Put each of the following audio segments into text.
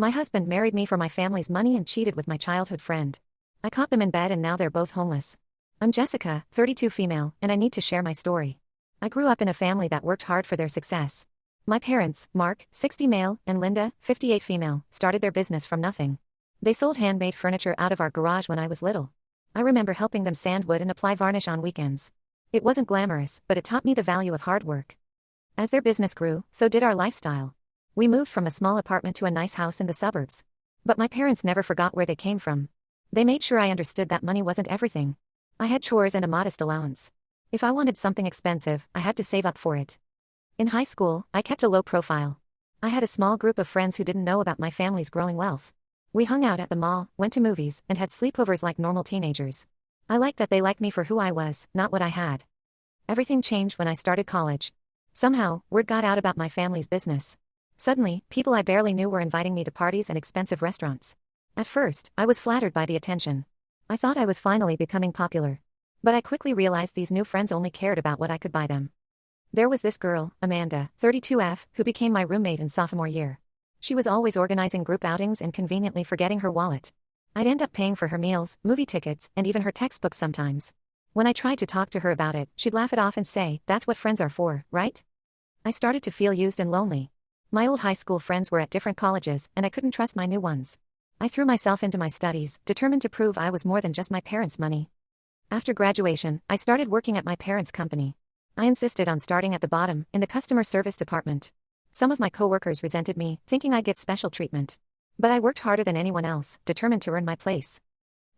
My husband married me for my family's money and cheated with my childhood friend. I caught them in bed and now they're both homeless. I'm Jessica, 32 female, and I need to share my story. I grew up in a family that worked hard for their success. My parents, Mark, 60 male, and Linda, 58 female, started their business from nothing. They sold handmade furniture out of our garage when I was little. I remember helping them sand wood and apply varnish on weekends. It wasn't glamorous, but it taught me the value of hard work. As their business grew, so did our lifestyle. We moved from a small apartment to a nice house in the suburbs. But my parents never forgot where they came from. They made sure I understood that money wasn't everything. I had chores and a modest allowance. If I wanted something expensive, I had to save up for it. In high school, I kept a low profile. I had a small group of friends who didn't know about my family's growing wealth. We hung out at the mall, went to movies, and had sleepovers like normal teenagers. I liked that they liked me for who I was, not what I had. Everything changed when I started college. Somehow, word got out about my family's business. Suddenly, people I barely knew were inviting me to parties and expensive restaurants. At first, I was flattered by the attention. I thought I was finally becoming popular. But I quickly realized these new friends only cared about what I could buy them. There was this girl, Amanda, 32F, who became my roommate in sophomore year. She was always organizing group outings and conveniently forgetting her wallet. I'd end up paying for her meals, movie tickets, and even her textbooks sometimes. When I tried to talk to her about it, she'd laugh it off and say, "That's what friends are for, right?" I started to feel used and lonely. My old high school friends were at different colleges, and I couldn't trust my new ones. I threw myself into my studies, determined to prove I was more than just my parents' money. After graduation, I started working at my parents' company. I insisted on starting at the bottom, in the customer service department. Some of my coworkers resented me, thinking I'd get special treatment. But I worked harder than anyone else, determined to earn my place.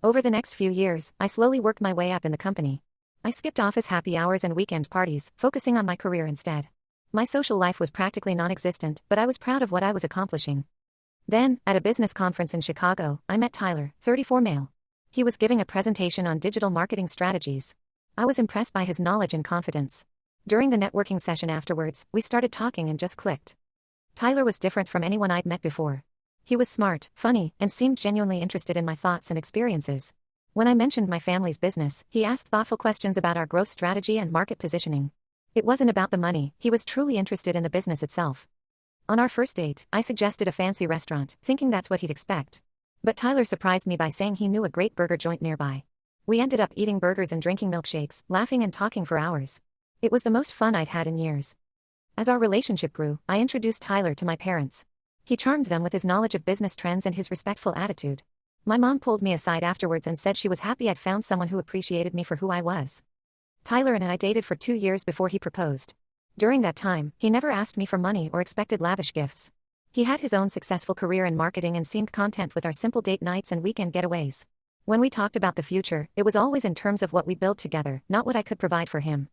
Over the next few years, I slowly worked my way up in the company. I skipped office happy hours and weekend parties, focusing on my career instead. My social life was practically non-existent, but I was proud of what I was accomplishing. Then, at a business conference in Chicago, I met Tyler, 34 male. He was giving a presentation on digital marketing strategies. I was impressed by his knowledge and confidence. During the networking session afterwards, we started talking and just clicked. Tyler was different from anyone I'd met before. He was smart, funny, and seemed genuinely interested in my thoughts and experiences. When I mentioned my family's business, he asked thoughtful questions about our growth strategy and market positioning. It wasn't about the money, he was truly interested in the business itself. On our first date, I suggested a fancy restaurant, thinking that's what he'd expect. But Tyler surprised me by saying he knew a great burger joint nearby. We ended up eating burgers and drinking milkshakes, laughing and talking for hours. It was the most fun I'd had in years. As our relationship grew, I introduced Tyler to my parents. He charmed them with his knowledge of business trends and his respectful attitude. My mom pulled me aside afterwards and said she was happy I'd found someone who appreciated me for who I was. Tyler and I dated for 2 years before he proposed. During that time, he never asked me for money or expected lavish gifts. He had his own successful career in marketing and seemed content with our simple date nights and weekend getaways. When we talked about the future, it was always in terms of what we build together, not what I could provide for him.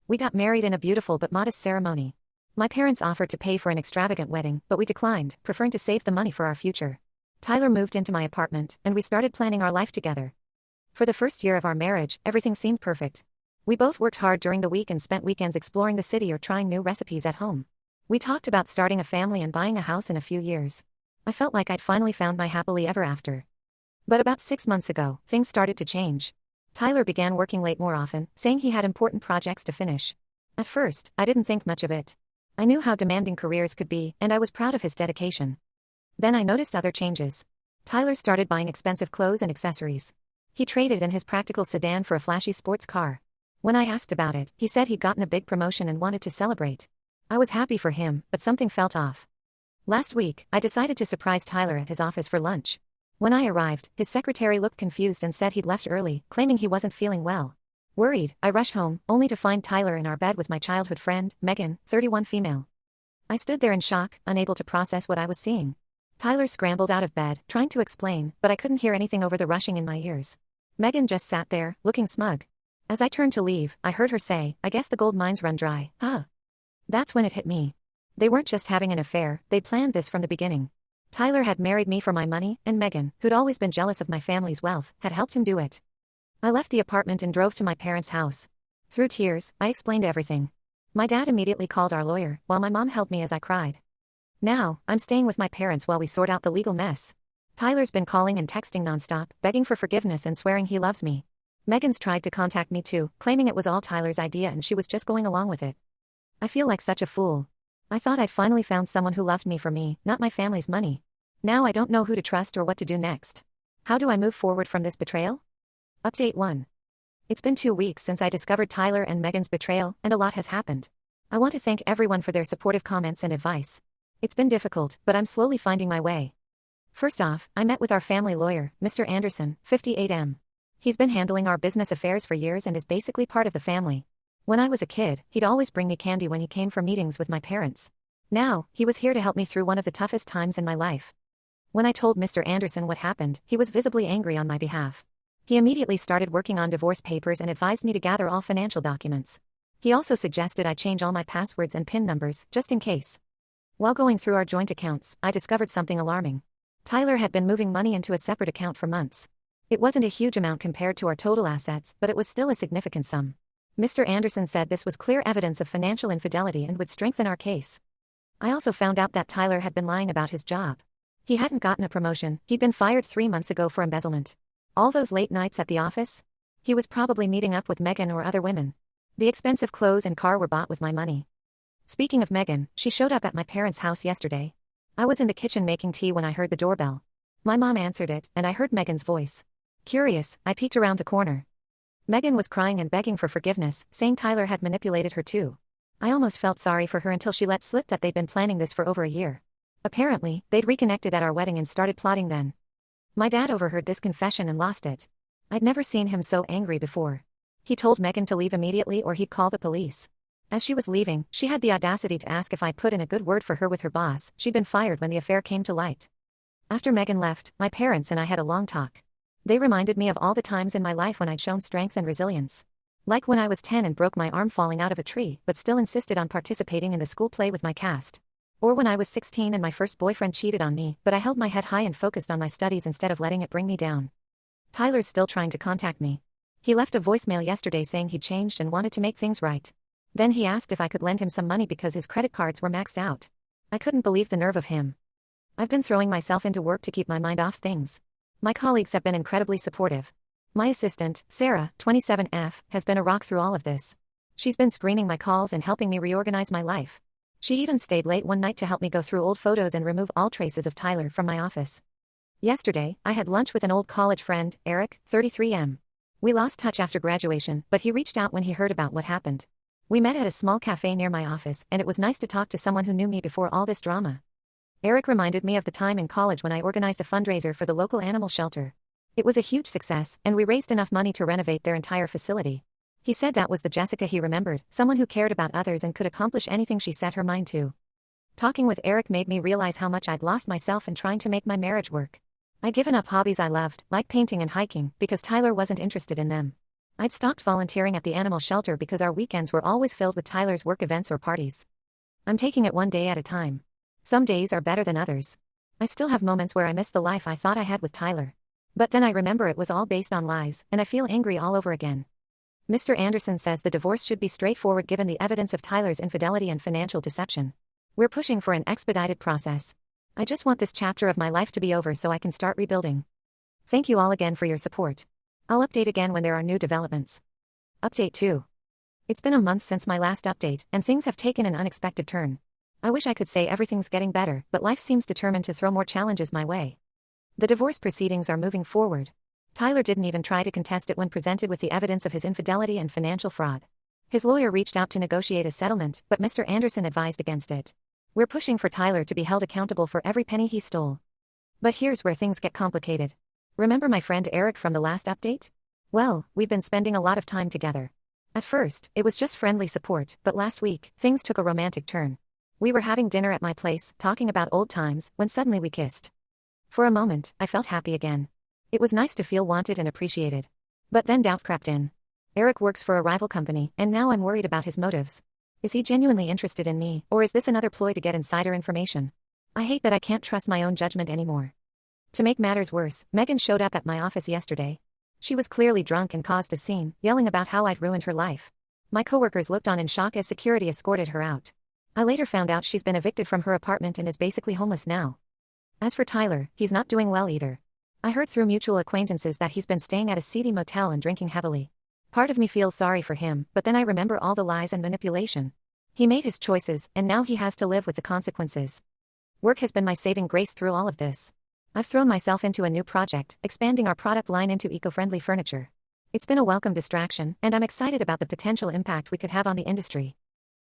We got married in a beautiful but modest ceremony. My parents offered to pay for an extravagant wedding, but we declined, preferring to save the money for our future. Tyler moved into my apartment, and we started planning our life together. For the first year of our marriage, everything seemed perfect. We both worked hard during the week and spent weekends exploring the city or trying new recipes at home. We talked about starting a family and buying a house in a few years. I felt like I'd finally found my happily ever after. But about 6 months ago, things started to change. Tyler began working late more often, saying he had important projects to finish. At first, I didn't think much of it. I knew how demanding careers could be, and I was proud of his dedication. Then I noticed other changes. Tyler started buying expensive clothes and accessories. He traded in his practical sedan for a flashy sports car. When I asked about it, he said he'd gotten a big promotion and wanted to celebrate. I was happy for him, but something felt off. Last week, I decided to surprise Tyler at his office for lunch. When I arrived, his secretary looked confused and said he'd left early, claiming he wasn't feeling well. Worried, I rushed home, only to find Tyler in our bed with my childhood friend, Megan, 31 female. I stood there in shock, unable to process what I was seeing. Tyler scrambled out of bed, trying to explain, but I couldn't hear anything over the rushing in my ears. Megan just sat there, looking smug. As I turned to leave, I heard her say, "I guess the gold mines run dry, huh?" That's when it hit me. They weren't just having an affair, they'd planned this from the beginning. Tyler had married me for my money, and Megan, who'd always been jealous of my family's wealth, had helped him do it. I left the apartment and drove to my parents' house. Through tears, I explained everything. My dad immediately called our lawyer, while my mom held me as I cried. Now, I'm staying with my parents while we sort out the legal mess. Tyler's been calling and texting nonstop, begging for forgiveness and swearing he loves me. Megan's tried to contact me too, claiming it was all Tyler's idea and she was just going along with it. I feel like such a fool. I thought I'd finally found someone who loved me for me, not my family's money. Now I don't know who to trust or what to do next. How do I move forward from this betrayal? Update 1. It's been 2 weeks since I discovered Tyler and Megan's betrayal, and a lot has happened. I want to thank everyone for their supportive comments and advice. It's been difficult, but I'm slowly finding my way. First off, I met with our family lawyer, Mr. Anderson, 58M. He's been handling our business affairs for years and is basically part of the family. When I was a kid, he'd always bring me candy when he came for meetings with my parents. Now, he was here to help me through one of the toughest times in my life. When I told Mr. Anderson what happened, he was visibly angry on my behalf. He immediately started working on divorce papers and advised me to gather all financial documents. He also suggested I change all my passwords and PIN numbers, just in case. While going through our joint accounts, I discovered something alarming. Tyler had been moving money into a separate account for months. It wasn't a huge amount compared to our total assets, but it was still a significant sum. Mr. Anderson said this was clear evidence of financial infidelity and would strengthen our case. I also found out that Tyler had been lying about his job. He hadn't gotten a promotion, he'd been fired 3 months ago for embezzlement. All those late nights at the office? He was probably meeting up with Megan or other women. The expensive clothes and car were bought with my money. Speaking of Megan, she showed up at my parents' house yesterday. I was in the kitchen making tea when I heard the doorbell. My mom answered it, and I heard Megan's voice. Curious, I peeked around the corner. Megan was crying and begging for forgiveness, saying Tyler had manipulated her too. I almost felt sorry for her until she let slip that they'd been planning this for over a year. Apparently, they'd reconnected at our wedding and started plotting then. My dad overheard this confession and lost it. I'd never seen him so angry before. He told Megan to leave immediately or he'd call the police. As she was leaving, she had the audacity to ask if I'd put in a good word for her with her boss. She'd been fired when the affair came to light. After Megan left, my parents and I had a long talk. They reminded me of all the times in my life when I'd shown strength and resilience. Like when I was 10 and broke my arm falling out of a tree but still insisted on participating in the school play with my cast. Or when I was 16 and my first boyfriend cheated on me, but I held my head high and focused on my studies instead of letting it bring me down. Tyler's still trying to contact me. He left a voicemail yesterday saying he'd changed and wanted to make things right. Then he asked if I could lend him some money because his credit cards were maxed out. I couldn't believe the nerve of him. I've been throwing myself into work to keep my mind off things. My colleagues have been incredibly supportive. My assistant, Sarah, 27F, has been a rock through all of this. She's been screening my calls and helping me reorganize my life. She even stayed late one night to help me go through old photos and remove all traces of Tyler from my office. Yesterday, I had lunch with an old college friend, Eric, 33M. We lost touch after graduation, but he reached out when he heard about what happened. We met at a small cafe near my office, and it was nice to talk to someone who knew me before all this drama. Eric reminded me of the time in college when I organized a fundraiser for the local animal shelter. It was a huge success, and we raised enough money to renovate their entire facility. He said that was the Jessica he remembered, someone who cared about others and could accomplish anything she set her mind to. Talking with Eric made me realize how much I'd lost myself in trying to make my marriage work. I'd given up hobbies I loved, like painting and hiking, because Tyler wasn't interested in them. I'd stopped volunteering at the animal shelter because our weekends were always filled with Tyler's work events or parties. I'm taking it one day at a time. Some days are better than others. I still have moments where I miss the life I thought I had with Tyler. But then I remember it was all based on lies, and I feel angry all over again. Mr. Anderson says the divorce should be straightforward given the evidence of Tyler's infidelity and financial deception. We're pushing for an expedited process. I just want this chapter of my life to be over so I can start rebuilding. Thank you all again for your support. I'll update again when there are new developments. Update 2. It's been a month since my last update, and things have taken an unexpected turn. I wish I could say everything's getting better, but life seems determined to throw more challenges my way. The divorce proceedings are moving forward. Tyler didn't even try to contest it when presented with the evidence of his infidelity and financial fraud. His lawyer reached out to negotiate a settlement, but Mr. Anderson advised against it. We're pushing for Tyler to be held accountable for every penny he stole. But here's where things get complicated. Remember my friend Eric from the last update? Well, we've been spending a lot of time together. At first, it was just friendly support, but last week, things took a romantic turn. We were having dinner at my place, talking about old times, when suddenly we kissed. For a moment, I felt happy again. It was nice to feel wanted and appreciated. But then doubt crept in. Eric works for a rival company, and now I'm worried about his motives. Is he genuinely interested in me, or is this another ploy to get insider information? I hate that I can't trust my own judgment anymore. To make matters worse, Megan showed up at my office yesterday. She was clearly drunk and caused a scene, yelling about how I'd ruined her life. My coworkers looked on in shock as security escorted her out. I later found out she's been evicted from her apartment and is basically homeless now. As for Tyler, he's not doing well either. I heard through mutual acquaintances that he's been staying at a seedy motel and drinking heavily. Part of me feels sorry for him, but then I remember all the lies and manipulation. He made his choices, and now he has to live with the consequences. Work has been my saving grace through all of this. I've thrown myself into a new project, expanding our product line into eco-friendly furniture. It's been a welcome distraction, and I'm excited about the potential impact we could have on the industry.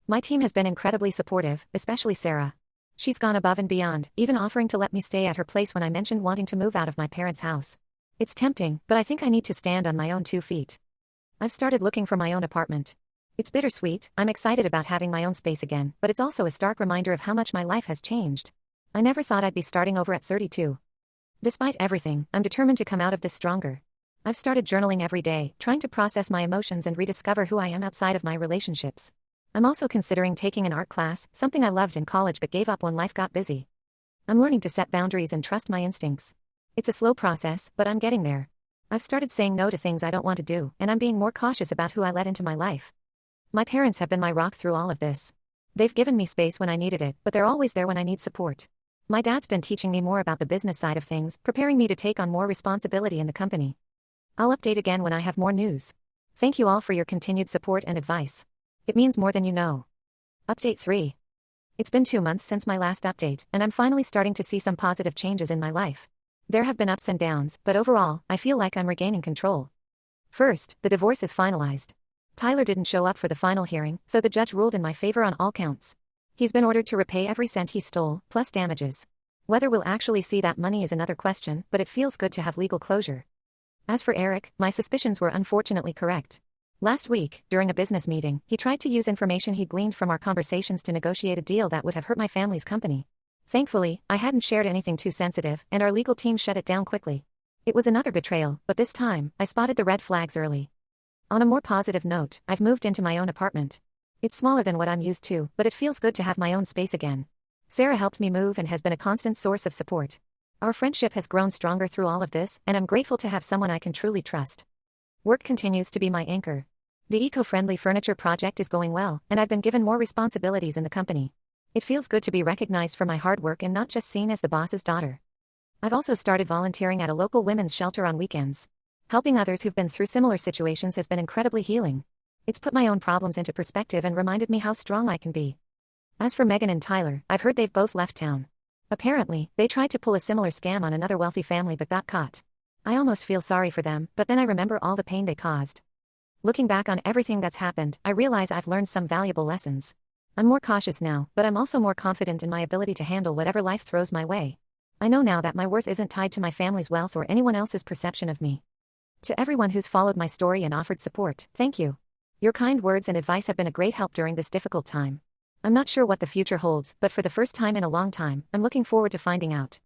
My team has been incredibly supportive, especially Sarah. She's gone above and beyond, even offering to let me stay at her place when I mentioned wanting to move out of my parents' house. It's tempting, but I think I need to stand on my own 2 feet. I've started looking for my own apartment. It's bittersweet. I'm excited about having my own space again, but it's also a stark reminder of how much my life has changed. I never thought I'd be starting over at 32. Despite everything, I'm determined to come out of this stronger. I've started journaling every day, trying to process my emotions and rediscover who I am outside of my relationships. I'm also considering taking an art class, something I loved in college but gave up when life got busy. I'm learning to set boundaries and trust my instincts. It's a slow process, but I'm getting there. I've started saying no to things I don't want to do, and I'm being more cautious about who I let into my life. My parents have been my rock through all of this. They've given me space when I needed it, but they're always there when I need support. My dad's been teaching me more about the business side of things, preparing me to take on more responsibility in the company. I'll update again when I have more news. Thank you all for your continued support and advice. It means more than you know. Update 3. It's been 2 months since my last update, and I'm finally starting to see some positive changes in my life. There have been ups and downs, but overall, I feel like I'm regaining control. First, the divorce is finalized. Tyler didn't show up for the final hearing, so the judge ruled in my favor on all counts. He's been ordered to repay every cent he stole, plus damages. Whether we'll actually see that money is another question, but it feels good to have legal closure. As for Eric, my suspicions were unfortunately correct. Last week, during a business meeting, he tried to use information he gleaned from our conversations to negotiate a deal that would have hurt my family's company. Thankfully, I hadn't shared anything too sensitive, and our legal team shut it down quickly. It was another betrayal, but this time, I spotted the red flags early. On a more positive note, I've moved into my own apartment. It's smaller than what I'm used to, but it feels good to have my own space again. Sarah helped me move and has been a constant source of support. Our friendship has grown stronger through all of this, and I'm grateful to have someone I can truly trust. Work continues to be my anchor. The eco-friendly furniture project is going well, and I've been given more responsibilities in the company. It feels good to be recognized for my hard work and not just seen as the boss's daughter. I've also started volunteering at a local women's shelter on weekends. Helping others who've been through similar situations has been incredibly healing. It's put my own problems into perspective and reminded me how strong I can be. As for Megan and Tyler, I've heard they've both left town. Apparently, they tried to pull a similar scam on another wealthy family but got caught. I almost feel sorry for them, but then I remember all the pain they caused. Looking back on everything that's happened, I realize I've learned some valuable lessons. I'm more cautious now, but I'm also more confident in my ability to handle whatever life throws my way. I know now that my worth isn't tied to my family's wealth or anyone else's perception of me. To everyone who's followed my story and offered support, thank you. Your kind words and advice have been a great help during this difficult time. I'm not sure what the future holds, but for the first time in a long time, I'm looking forward to finding out.